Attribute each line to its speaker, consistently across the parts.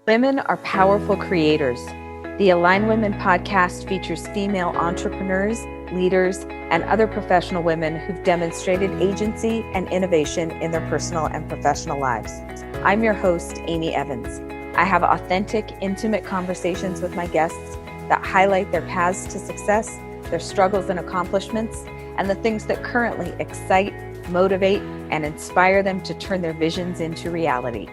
Speaker 1: Women are powerful creators. The Align Women podcast features female entrepreneurs, leaders, and other professional women who've demonstrated agency and innovation in their personal and professional lives. I'm your host, Amy Evans. I have authentic, intimate conversations with my guests that highlight their paths to success, their struggles and accomplishments, and the things that currently excite, motivate, and inspire them to turn their visions into reality.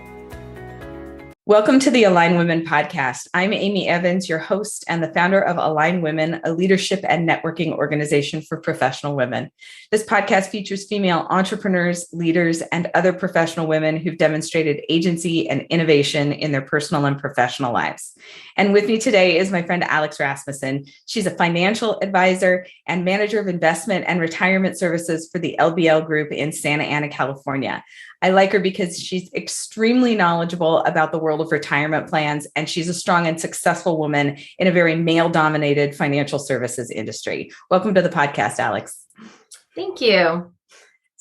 Speaker 1: Welcome to the Align Women podcast. I'm Amy Evans, your host and the founder of Align Women, a leadership and networking organization for professional women. This podcast features female entrepreneurs, leaders, and other professional women who've demonstrated agency and innovation in their personal and professional lives. And with me today is my friend Alex Rasmussen. She's a financial advisor and manager of investment and retirement services for the LBL Group in Santa Ana, California. I like her because she's extremely knowledgeable about the world of retirement plans, and she's a strong and successful woman in a very male-dominated financial services industry. Welcome to the podcast, Alex.
Speaker 2: Thank you.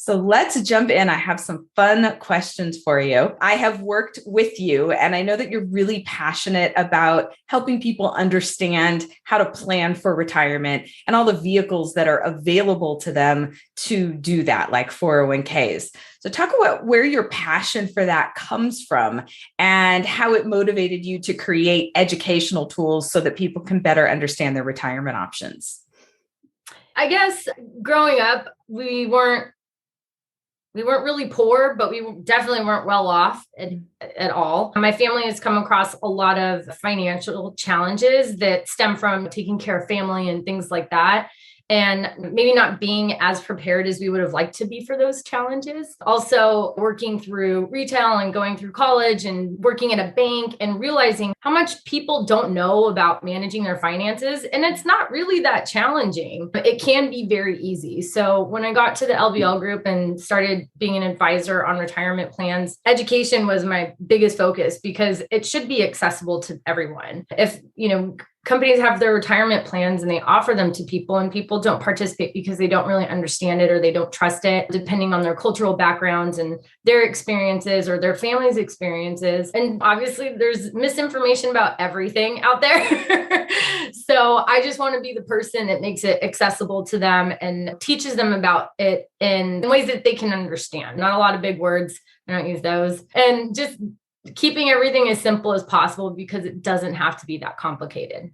Speaker 1: So let's jump in. I have some fun questions for you. I have worked with you, and I know that you're really passionate about helping people understand how to plan for retirement and all the vehicles that are available to them to do that, like 401ks. So talk about where your passion for that comes from and how it motivated you to create educational tools so that people can better understand their retirement options.
Speaker 2: I guess growing up, we weren't really poor, but we definitely weren't well off at all. My family has come across a lot of financial challenges that stem from taking care of family and things like that, and maybe not being as prepared as we would have liked to be for those challenges. Also, working through retail and going through college and working at a bank and realizing how much people don't know about managing their finances. And it's not really that challenging. It can be very easy. So when I got to the LBL Group and started being an advisor on retirement plans, education was my biggest focus because it should be accessible to everyone. If, companies have their retirement plans and they offer them to people and people don't participate because they don't really understand it or they don't trust it, depending on their cultural backgrounds and their experiences or their family's experiences. And obviously there's misinformation about everything out there. So I just want to be the person that makes it accessible to them and teaches them about it in ways that they can understand. Not a lot of big words. I don't use those. And just keeping everything as simple as possible because it doesn't have to be that complicated.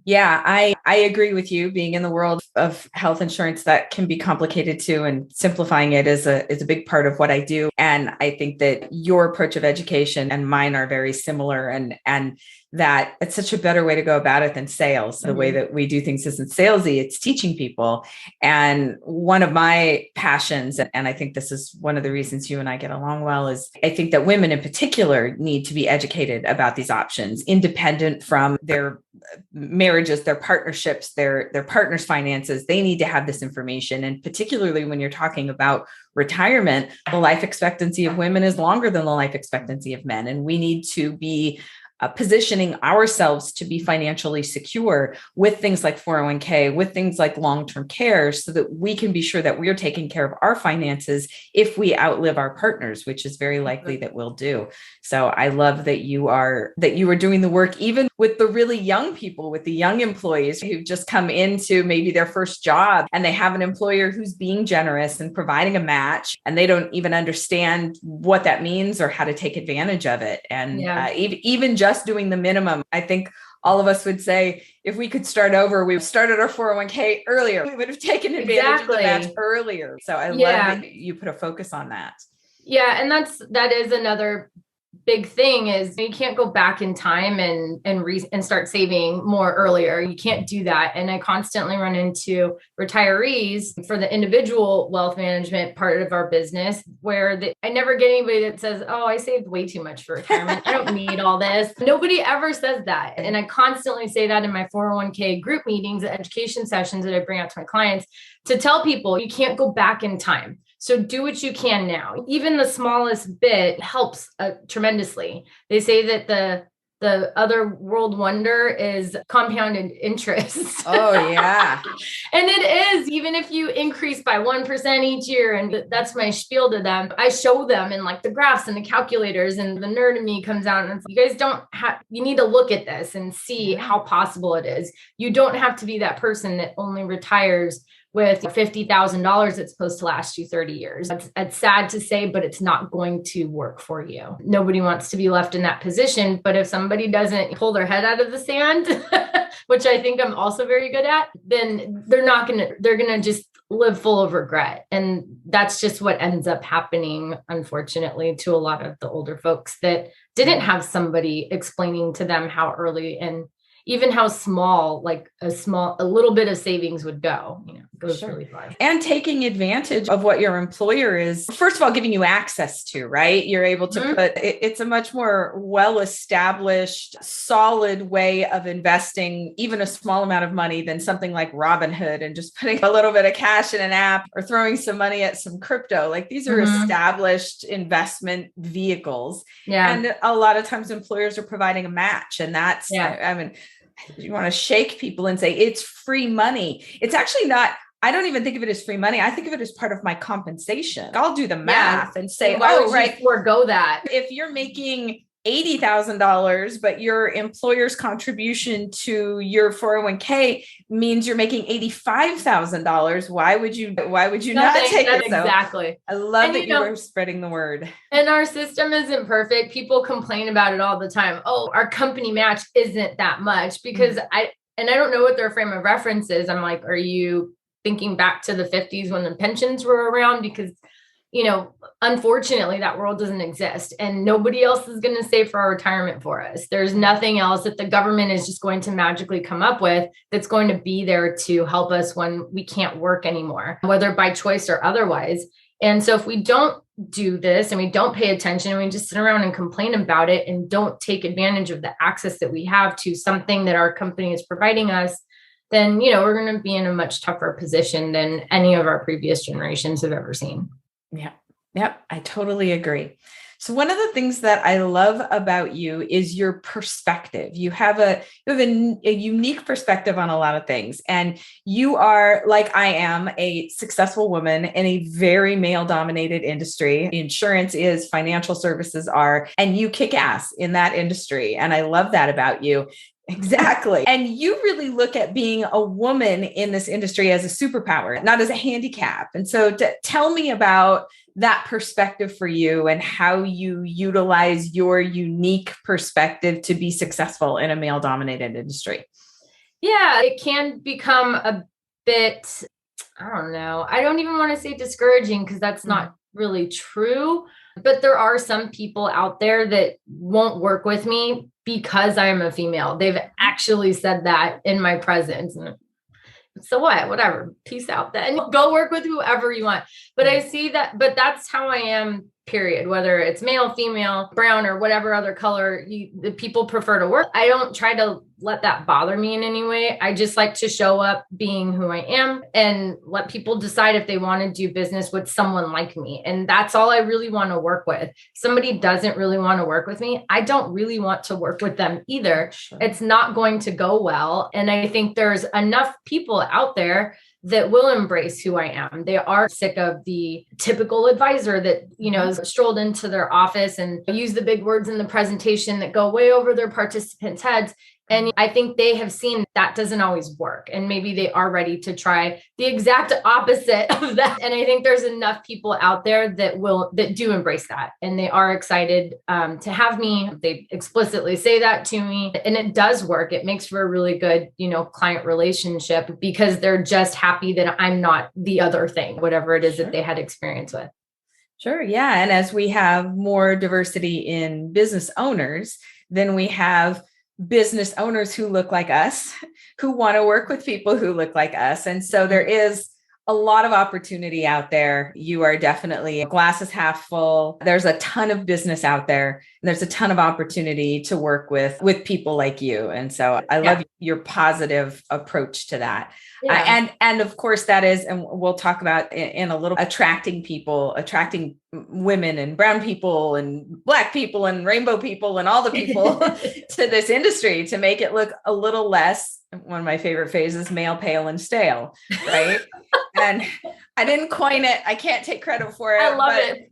Speaker 1: Yeah, I agree with you. Being in the world of health insurance, that can be complicated too, and simplifying it is a big part of what I do. And I think that your approach of education and mine are very similar, and that it's such a better way to go about it than sales. The way that we do things isn't salesy, it's teaching people. And one of my passions, and I think this is one of the reasons you and I get along well, is I think that women in particular need to be educated about these options, independent from their marriages, their partnerships, their partners' finances. They need to have this information. And particularly when you're talking about retirement, the life expectancy of women is longer than the life expectancy of men. And we need to be positioning ourselves to be financially secure with things like 401k, with things like long-term care, so that we can be sure that we're taking care of our finances if we outlive our partners, which is very likely that we'll do. So I love that you are doing the work, even with the really young people, with the young employees who've just come into maybe their first job and they have an employer who's being generous and providing a match, and they don't even understand what that means or how to take advantage of it. And even just doing the minimum, I think all of us would say, if we could start over, we started our 401k earlier. We would have taken advantage of the match earlier. So I love that you put a focus on that.
Speaker 2: Yeah. And that is another big thing is you can't go back in time and start saving more earlier. You can't do that. And I constantly run into retirees for the individual wealth management part of our business where I never get anybody that says, oh, I saved way too much for retirement. I don't need all this. Nobody ever says that. And I constantly say that in my 401k group meetings, education sessions that I bring out to my clients to tell people you can't go back in time. So do what you can now. Even the smallest bit helps tremendously. They say that the The other world wonder is compounded interest.
Speaker 1: Oh, yeah.
Speaker 2: And it is, even if you increase by 1% each year, and that's my spiel to them. I show them in like the graphs and the calculators, and the nerd in me comes out and you guys don't have, you need to look at this and see how possible it is. You don't have to be that person that only retires with $50,000 that's supposed to last you 30 years. It's sad to say, but it's not going to work for you. Nobody wants to be left in that position. But if somebody doesn't pull their head out of the sand, which I think I'm also very good at, then they're going to just live full of regret. And that's just what ends up happening, unfortunately, to a lot of the older folks that didn't have somebody explaining to them how early and even how small, like a little bit of savings would go, goes really far.
Speaker 1: And taking advantage of what your employer is, first of all, giving you access to, right? You're able to it's a much more well-established, solid way of investing even a small amount of money than something like Robinhood and just putting a little bit of cash in an app or throwing some money at some crypto. Like these are established investment vehicles. Yeah. And a lot of times employers are providing a match. And that's, I mean, you want to shake people and say it's free money. It's actually not. I don't even think of it as free money. I think of it as part of my compensation. I'll do the math and say,
Speaker 2: why would you forego that?
Speaker 1: If you're making $80,000, but your employer's contribution to your 401k means you're making $85,000. Why would you not take it?
Speaker 2: Exactly.
Speaker 1: I love that you were spreading the word.
Speaker 2: And our system isn't perfect. People complain about it all the time. Oh, our company match isn't that much because I don't know what their frame of reference is. I'm like, are you thinking back to the 50s when the pensions were around? Because unfortunately, that world doesn't exist and nobody else is going to save for our retirement for us. There's nothing else that the government is just going to magically come up with that's going to be there to help us when we can't work anymore, whether by choice or otherwise. And so if we don't do this and we don't pay attention and we just sit around and complain about it and don't take advantage of the access that we have to something that our company is providing us, then, we're going to be in a much tougher position than any of our previous generations have ever seen.
Speaker 1: Yeah. Yep. I totally agree. So one of the things that I love about you is your perspective. You have a unique perspective on a lot of things. And you are, like I am, a successful woman in a very male-dominated industry. Insurance is, financial services are, and you kick ass in that industry. And I love that about you. Exactly. And you really look at being a woman in this industry as a superpower, not as a handicap. And so tell me about that perspective for you and how you utilize your unique perspective to be successful in a male-dominated industry.
Speaker 2: Yeah, it can become a bit, I don't know. I don't even want to say discouraging because that's not really true. But there are some people out there that won't work with me because I am a female. They've actually said that in my presence. So what? Whatever. Peace out then. Go work with whoever you want. But I see that, but that's how I am, period. Whether it's male, female, brown, or whatever other color the people prefer to work. I don't try to let that bother me in any way. I just like to show up being who I am and let people decide if they want to do business with someone like me. And that's all I really want to work with. If somebody doesn't really want to work with me, I don't really want to work with them either. Sure. It's not going to go well. And I think there's enough people out there that will embrace who I am. They are sick of the typical advisor that, is strolled into their office and use the big words in the presentation that go way over their participants' heads. And I think they have seen that doesn't always work. And maybe they are ready to try the exact opposite of that. And I think there's enough people out there that do embrace that. And they are excited to have me. They explicitly say that to me. And it does work. It makes for a really good, client relationship because they're just happy that I'm not the other thing, whatever it is that they had experience with.
Speaker 1: Sure. Yeah. And as we have more diversity in business owners, then we have business owners who look like us, who want to work with people who look like us. And so there is a lot of opportunity out there. You are definitely glass is half full. There's a ton of business out there. And there's a ton of opportunity to work with people like you. And so I love your positive approach to that. Yeah. And of course that is, and we'll talk about in a little, attracting women and brown people and Black people and rainbow people and all the people to this industry to make it look a little less, one of my favorite phrases, male, pale, and stale, right? And I didn't coin it. I can't take credit for it.
Speaker 2: I love it.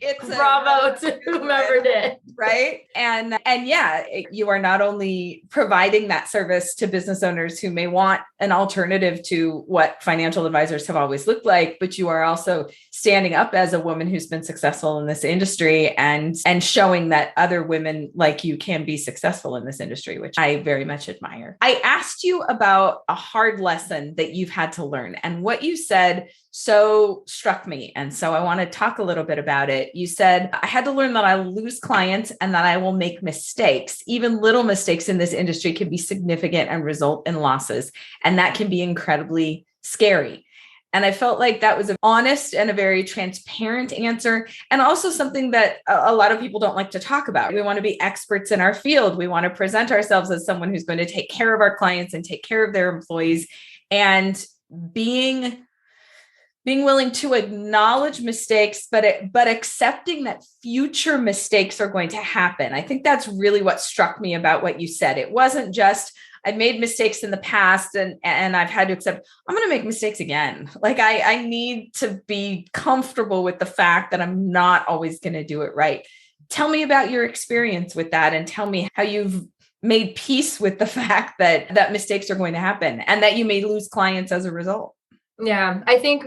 Speaker 1: It's
Speaker 2: bravo to whomever did.
Speaker 1: Right. And yeah, you are not only providing that service to business owners who may want an alternative to what financial advisors have always looked like, but you are also standing up as a woman who's been successful in this industry and showing that other women like you can be successful in this industry, which I very much admire. I asked you about a hard lesson that you've had to learn, and what you said so struck me. And so I want to talk a little bit about it. You said, I had to learn that I lose clients and that I will make mistakes. Even little mistakes in this industry can be significant and result in losses. And that can be incredibly scary. And I felt like that was an honest and a very transparent answer. And also something that a lot of people don't like to talk about. We want to be experts in our field. We want to present ourselves as someone who's going to take care of our clients and take care of their employees. And being willing to acknowledge mistakes, but accepting that future mistakes are going to happen. I think that's really what struck me about what you said. It wasn't just, I've made mistakes in the past and I've had to accept, I'm going to make mistakes again. Like I need to be comfortable with the fact that I'm not always going to do it right. Tell me about your experience with that, and tell me how you've made peace with the fact that mistakes are going to happen and that you may lose clients as a result.
Speaker 2: Yeah, I think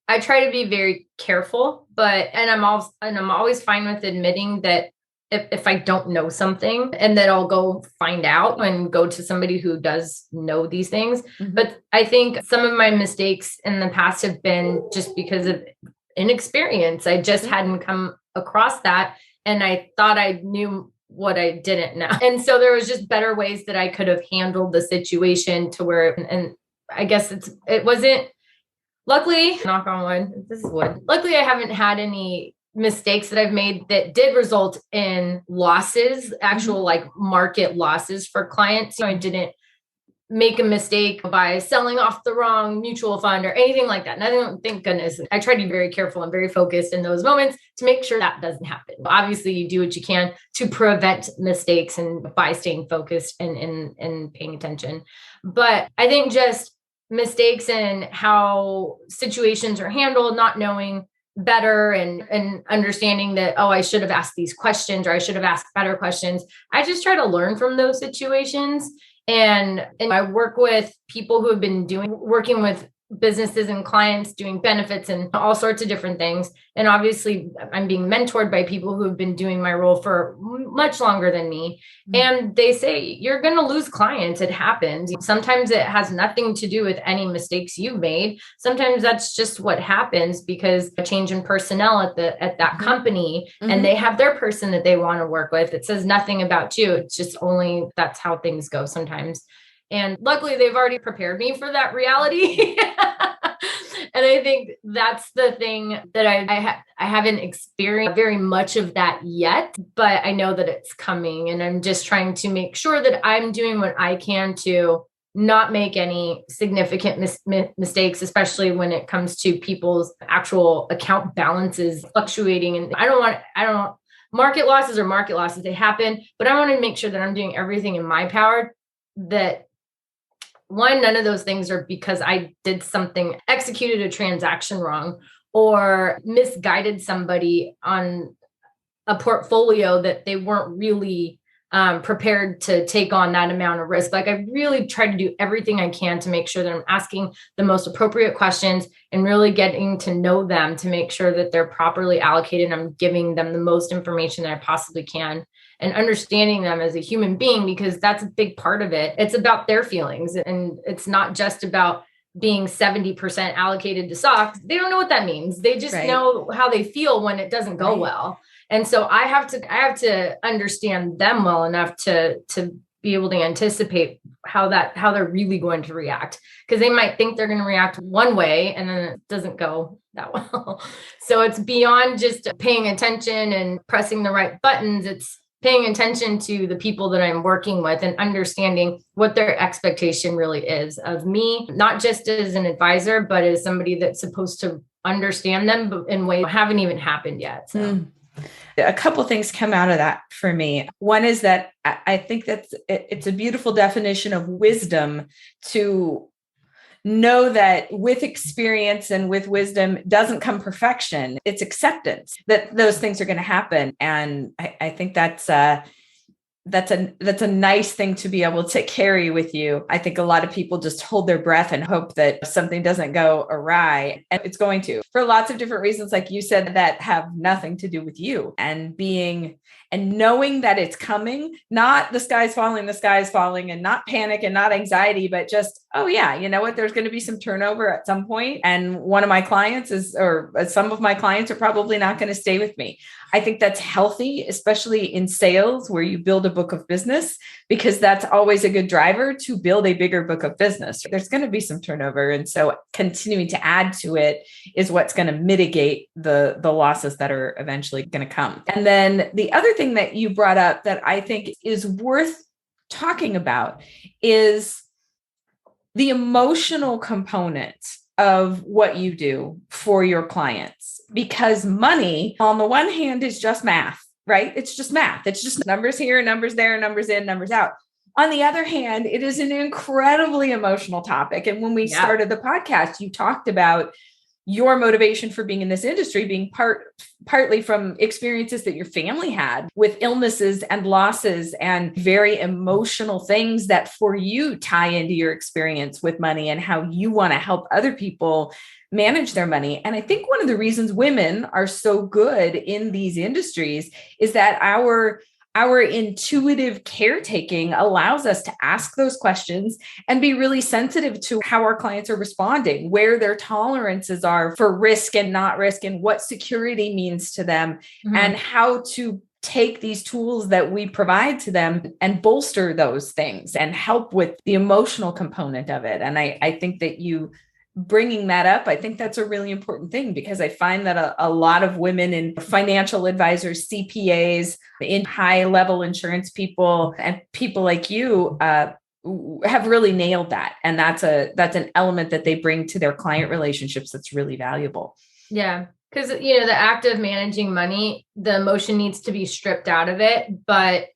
Speaker 2: I try to be very careful, and I'm always fine with admitting that if I don't know something, and that I'll go find out and go to somebody who does know these things. Mm-hmm. But I think some of my mistakes in the past have been just because of inexperience. I just hadn't come across that, and I thought I knew what I didn't know. And so there was just better ways that I could have handled the situation to where, and I guess it wasn't, luckily, knock on wood, this is wood. Luckily, I haven't had any mistakes that I've made that did result in losses, actual like market losses for clients. So I didn't make a mistake by selling off the wrong mutual fund or anything like that. And I don't, thank goodness. I try to be very careful and very focused in those moments to make sure that doesn't happen. Obviously, you do what you can to prevent mistakes and by staying focused and paying attention. But I think just mistakes and how situations are handled, not knowing better and understanding that, oh, I should have asked these questions or I should have asked better questions. I just try to learn from those situations. And I work with people who have been working with businesses and clients doing benefits and all sorts of different things. And obviously I'm being mentored by people who have been doing my role for much longer than me. Mm-hmm. And they say, you're going to lose clients. It happens. Sometimes it has nothing to do with any mistakes you've made. Sometimes that's just what happens because a change in personnel at that mm-hmm. company, mm-hmm. and they have their person that they want to work with. It says nothing about you. It's just only that's how things go sometimes. And luckily, they've already prepared me for that reality. And I think that's the thing that I haven't experienced very much of that yet, but I know that it's coming. And I'm just trying to make sure that I'm doing what I can to not make any significant mistakes, especially when it comes to people's actual account balances fluctuating. And I don't want market losses are market losses. They happen, but I want to make sure that I'm doing everything in my power that none of those things are because I did something, executed a transaction wrong or misguided somebody on a portfolio that they weren't really prepared to take on that amount of risk. Like I really try to do everything I can to make sure that I'm asking the most appropriate questions and really getting to know them to make sure that they're properly allocated. And I'm giving them the most information that I possibly can and understanding them as a human being, because that's a big part of it. It's about their feelings, and it's not just about being 70% allocated to stocks. They don't know what that means. They just know how they feel when it doesn't go well. And so I have to understand them well enough to be able to anticipate how they're really going to react, because they might think they're going to react one way and then it doesn't go that well. So it's beyond just paying attention and pressing the right buttons. It's paying attention to the people that I'm working with and understanding what their expectation really is of me, not just as an advisor, but as somebody that's supposed to understand them in ways that haven't even happened yet. So.
Speaker 1: A couple things come out of that for me. One is that I think it's a beautiful definition of wisdom to know that with experience and with wisdom doesn't come perfection. It's acceptance that those things are going to happen. And I think that's a nice thing to be able to carry with you. I think a lot of people just hold their breath and hope that something doesn't go awry, and it's going to, for lots of different reasons, like you said, that have nothing to do with you, and knowing that it's coming, not the sky's falling, and not panic and not anxiety, but just, oh yeah, you know what, there's going to be some turnover at some point. And one of my clients some of my clients are probably not going to stay with me. I think that's healthy, especially in sales where you build a book of business, because that's always a good driver to build a bigger book of business. There's going to be some turnover. And so continuing to add to it is what's going to mitigate the losses that are eventually going to come. And then the other thing that you brought up that I think is worth talking about is the emotional component of what you do for your clients, because money on the one hand is just math, right? It's just math. It's just numbers here, numbers there, numbers in, numbers out. On the other hand, it is an incredibly emotional topic. And when we started the podcast, you talked about your motivation for being in this industry being partly from experiences that your family had with illnesses and losses and very emotional things that for you tie into your experience with money and how you want to help other people manage their money. And I think one of the reasons women are so good in these industries is that our intuitive caretaking allows us to ask those questions and be really sensitive to how our clients are responding, where their tolerances are for risk and not risk, and what security means to them, and how to take these tools that we provide to them and bolster those things and help with the emotional component of it. And I think that you bringing that up, I think that's a really important thing, because I find that a lot of women in financial advisors, CPAs, in high level insurance people, and people like you have really nailed that. And that's an element that they bring to their client relationships that's really valuable.
Speaker 2: Yeah. Because, the act of managing money, the emotion needs to be stripped out of it. But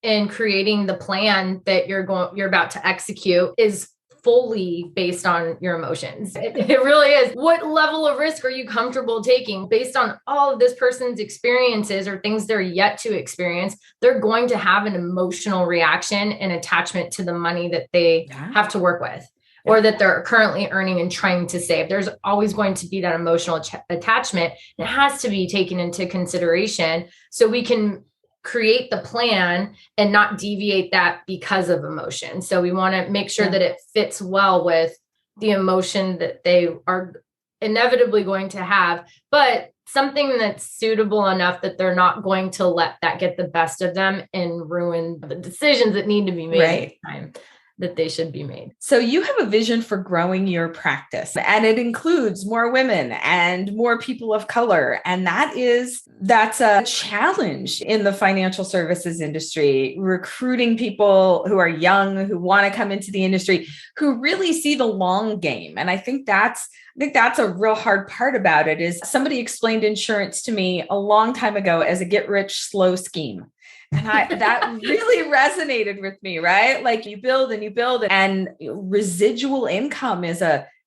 Speaker 2: in creating the plan that you're about to execute is fully based on your emotions. It really is. What level of risk are you comfortable taking based on all of this person's experiences or things they're yet to experience? They're going to have an emotional reaction and attachment to the money that they have to work with, or that they're currently earning and trying to save. There's always going to be that emotional attachment. It has to be taken into consideration so we can create the plan and not deviate that because of emotion. So we want to make sure that it fits well with the emotion that they are inevitably going to have, but something that's suitable enough that they're not going to let that get the best of them and ruin the decisions that need to be made at the time that they should be made.
Speaker 1: So you have a vision for growing your practice, and it includes more women and more people of color. And that's a challenge in the financial services industry, recruiting people who are young, who want to come into the industry, who really see the long game. And I think that's a real hard part about it. Is somebody explained insurance to me a long time ago as a get rich slow scheme. And that really resonated with me, right? Like you build and residual income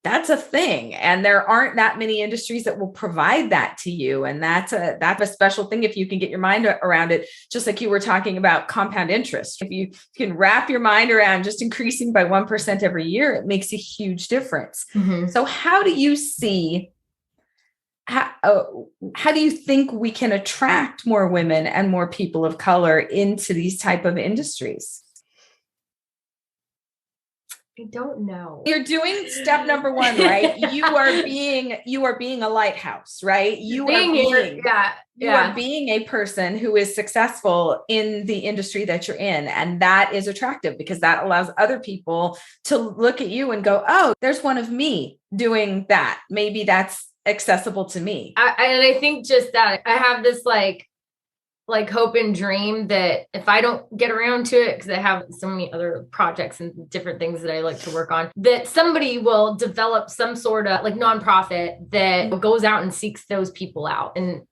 Speaker 1: that's a thing. And there aren't that many industries that will provide that to you. And that's a special thing if you can get your mind around it, just like you were talking about compound interest. If you can wrap your mind around just increasing by 1% every year, it makes a huge difference. So how do you see how do you think we can attract more women and more people of color into these type of industries?
Speaker 2: I don't know.
Speaker 1: You're doing step number one, right? You are being a lighthouse, right? You are being a person who is successful in the industry that you're in. And that is attractive because that allows other people to look at you and go, oh, there's one of me doing that. Maybe that's accessible to me.
Speaker 2: And I think just that I have this like like hope and dream that if I don't get around to it, because I have so many other projects and different things that I like to work on, that somebody will develop some sort of like nonprofit that goes out and seeks those people out and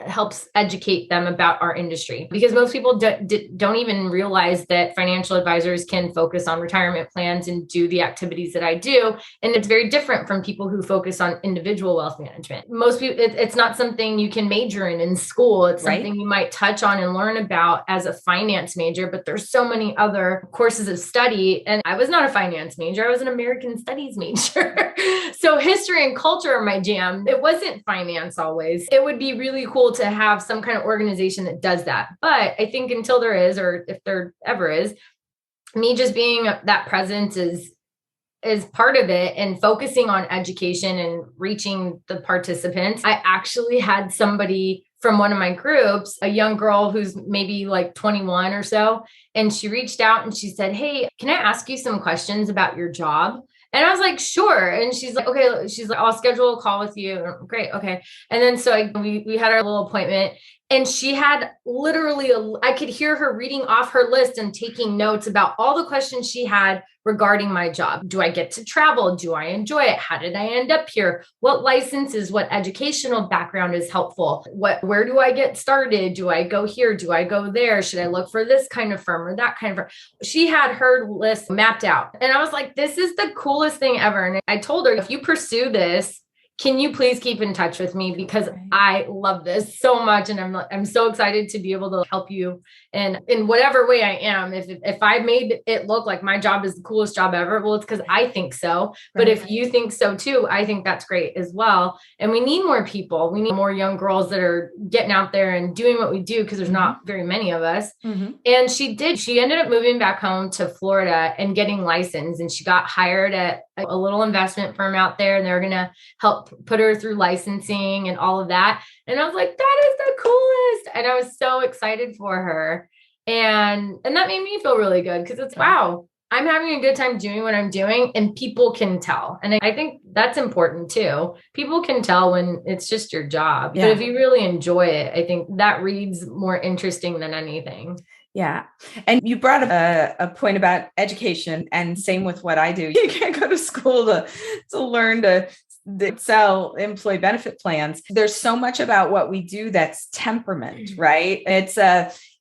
Speaker 2: helps educate them about our industry, because most people don't even realize that financial advisors can focus on retirement plans and do the activities that I do. And it's very different from people who focus on individual wealth management. Most people, it's not something you can major in school. It's something you might touch on and learn about as a finance major, but there's so many other courses of study. And I was not a finance major. I was an American studies major. So history and culture are my jam. It wasn't finance always. It would be really cool to have some kind of organization that does that. But I think until there is, or if there ever is, me just being that presence is part of it, and focusing on education and reaching the participants. I actually had somebody from one of my groups, a young girl who's maybe like 21 or so, and she reached out and she said, "Hey, can I ask you some questions about your job?" And I was like, "Sure." And she's like, "Okay." She's like, "I'll schedule a call with you." Great. Okay. And then so we had our little appointment, and she had literally, I could hear her reading off her list and taking notes about all the questions she had regarding my job. Do I get to travel? Do I enjoy it? How did I end up here? What licenses, what educational background is helpful? Where do I get started? Do I go here? Do I go there? Should I look for this kind of firm or that kind of firm? She had her list mapped out. And I was like, this is the coolest thing ever. And I told her, if you pursue this, can you please keep in touch with me, because I love this so much. And I'm so excited to be able to help you in whatever way I am. If I made it look like my job is the coolest job ever, well, it's because I think so. But if you think so too, I think that's great as well. And we need more people. We need more young girls that are getting out there and doing what we do, because there's not very many of us. And she ended up moving back home to Florida and getting licensed. And she got hired at a little investment firm out there, and they're going to help put her through licensing and all of that. And I was like, that is the coolest. And I was so excited for her. And that made me feel really good, because it's, wow, I'm having a good time doing what I'm doing, and people can tell. And I think that's important too. People can tell when it's just your job. But if you really enjoy it, I think that reads more interesting than anything.
Speaker 1: Yeah. And you brought up a point about education, and same with what I do. You can't go to school to learn to sell employee benefit plans. There's so much about what we do that's temperament, right?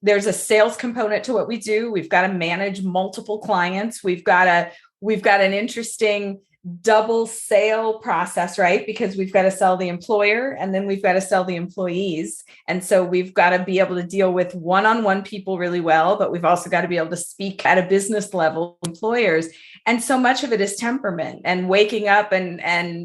Speaker 1: There's a sales component to what we do. We've got to manage multiple clients. We've got an interesting double sale process, right? Because we've got to sell the employer, and then we've got to sell the employees. And so we've got to be able to deal with one-on-one people really well, but we've also got to be able to speak at a business level employers. And so much of it is temperament and waking up and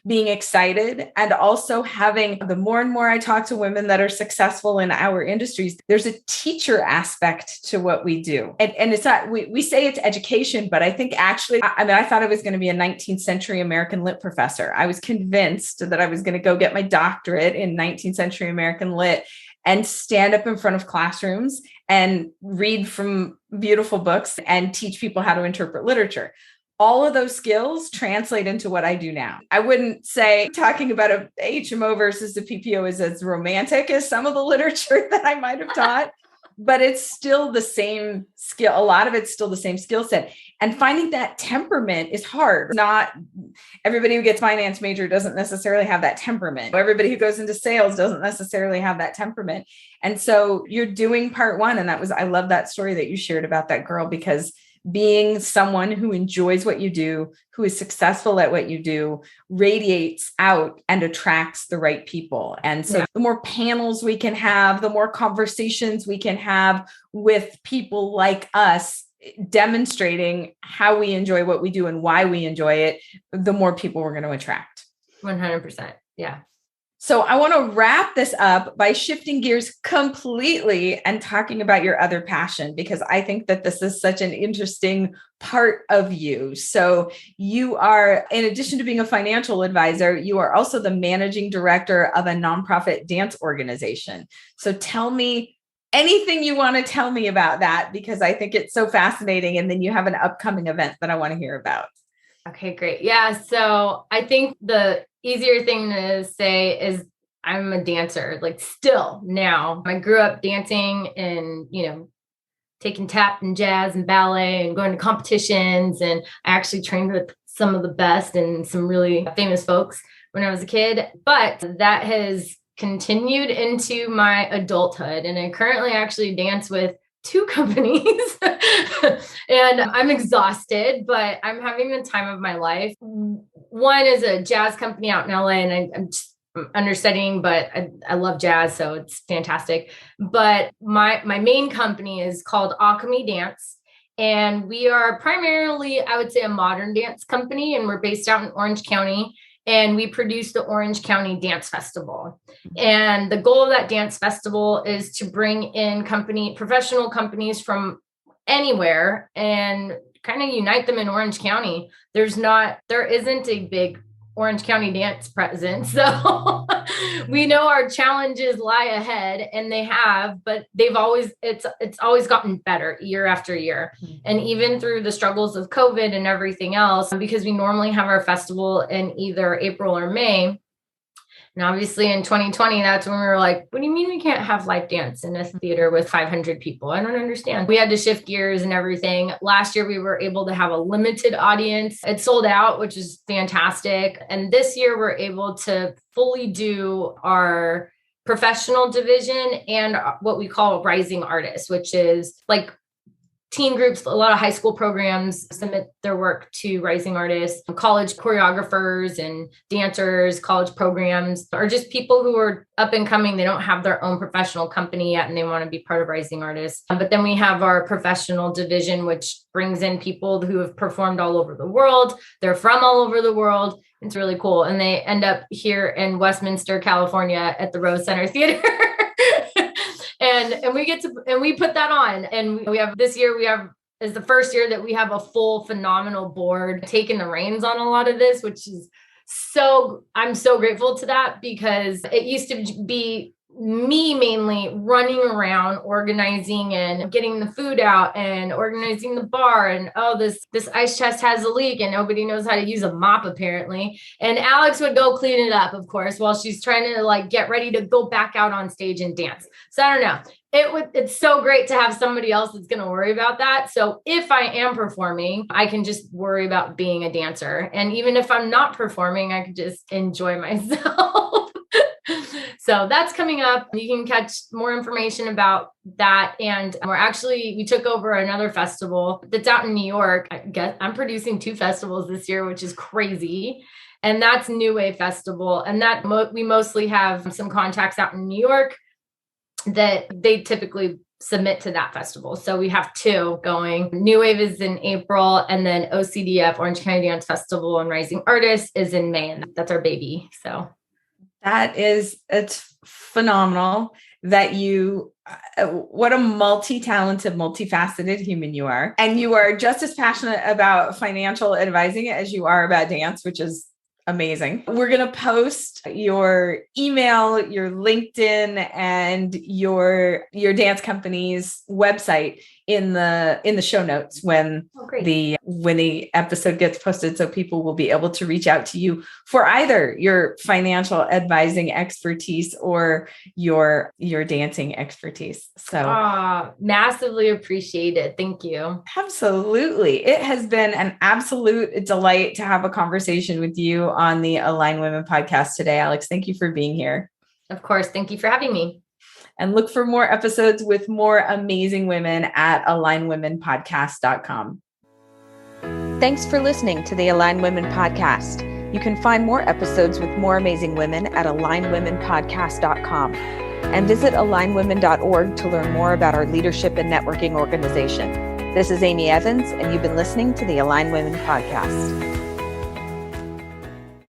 Speaker 1: being excited. And also having, the more and more I talk to women that are successful in our industries, there's a teacher aspect to what we do. And it's not, we say it's education, but I think actually, I thought I was going to be a 19th century American lit professor. I was convinced that I was going to go get my doctorate in 19th century American lit and stand up in front of classrooms and read from beautiful books and teach people how to interpret literature. All of those skills translate into what I do now. I wouldn't say talking about a HMO versus the PPO is as romantic as some of the literature that I might have taught, but it's still the same skill. A lot of it's still the same skill set. And finding that temperament is hard. Not everybody who gets finance major doesn't necessarily have that temperament. Everybody who goes into sales doesn't necessarily have that temperament. And so you're doing part one. And I love that story that you shared about that girl, because being someone who enjoys what you do, who is successful at what you do, radiates out and attracts the right people. And so the more panels we can have, the more conversations we can have with people like us, demonstrating how we enjoy what we do and why we enjoy it, the more people we're going to attract.
Speaker 2: 100%. Yeah.
Speaker 1: So I want to wrap this up by shifting gears completely and talking about your other passion, because I think that this is such an interesting part of you. So you are, in addition to being a financial advisor, you are also the managing director of a nonprofit dance organization. So tell me anything you want to tell me about that, because I think it's so fascinating. And then you have an upcoming event that I want to hear about.
Speaker 2: Okay, great. Yeah. So I think the easier thing to say is I'm a dancer, like still now. I grew up dancing and, taking tap and jazz and ballet and going to competitions. And I actually trained with some of the best and some really famous folks when I was a kid. But that has continued into my adulthood. And I currently actually dance with 2 companies and I'm exhausted, but I'm having the time of my life. One is a jazz company out in LA, and I'm just understudying, but I love jazz, so it's fantastic. But my main company is called Alchemy Dance, and we are primarily, I would say, a modern dance company, and we're based out in Orange County, and we produce the Orange County Dance Festival. And the goal of that dance festival is to bring in professional companies from anywhere and kind of unite them in Orange County. There isn't a big Orange County dance presence. So we know our challenges lie ahead, and they have, but it's always gotten better year after year. Mm-hmm. And even through the struggles of COVID and everything else, because we normally have our festival in either April or May. And obviously in 2020, that's when we were like, what do you mean we can't have live dance in a theater with 500 people? I don't understand. We had to shift gears and everything. Last year, we were able to have a limited audience. It sold out, which is fantastic. And this year, we're able to fully do our professional division and what we call rising artists, which is like teen groups. A lot of high school programs submit their work to rising artists, college choreographers and dancers, college programs, or just people who are up and coming. They don't have their own professional company yet, and they want to be part of rising artists. But then we have our professional division, which brings in people who have performed all over the world. They're from all over the world. It's really cool. And they end up here in Westminster, California at the Rose Center Theater. And we put that on, and this year is the first year that we have a full phenomenal board taking the reins on a lot of this, which is I'm so grateful to that, because it used to be me mainly running around organizing and getting the food out and organizing the bar, and this ice chest has a leak and nobody knows how to use a mop apparently, and Alex would go clean it up, of course, while she's trying to like get ready to go back out on stage and dance. So I don't know, it's so great to have somebody else that's going to worry about that. So if I am performing, I can just worry about being a dancer, and even if I'm not performing, I can just enjoy myself. So that's coming up. You can catch more information about that. And we took over another festival that's out in New York. I guess I'm producing 2 festivals this year, which is crazy. And that's New Wave Festival. And that we mostly have some contacts out in New York that they typically submit to that festival. So we have 2 going. New Wave is in April, and then OCDF, Orange County Dance Festival and Rising Artists, is in May. And that's our baby. So it's phenomenal that what a multi-talented, multifaceted human you are. And you are just as passionate about financial advising as you are about dance, which is amazing. We're going to post your email, your LinkedIn, and your dance company's website in the show notes when the episode gets posted, so people will be able to reach out to you for either your financial advising expertise or your dancing expertise. So massively appreciated. Thank you.
Speaker 1: Absolutely. It has been an absolute delight to have a conversation with you on the Align Women podcast today, Alex. Thank you for being here.
Speaker 2: Of course. Thank you for having me.
Speaker 1: And look for more episodes with more amazing women at alignwomenpodcast.com. Thanks for listening to the Align Women podcast. You can find more episodes with more amazing women at alignwomenpodcast.com, and visit alignwomen.org to learn more about our leadership and networking organization. This is Amy Evans, and you've been listening to the Align Women podcast.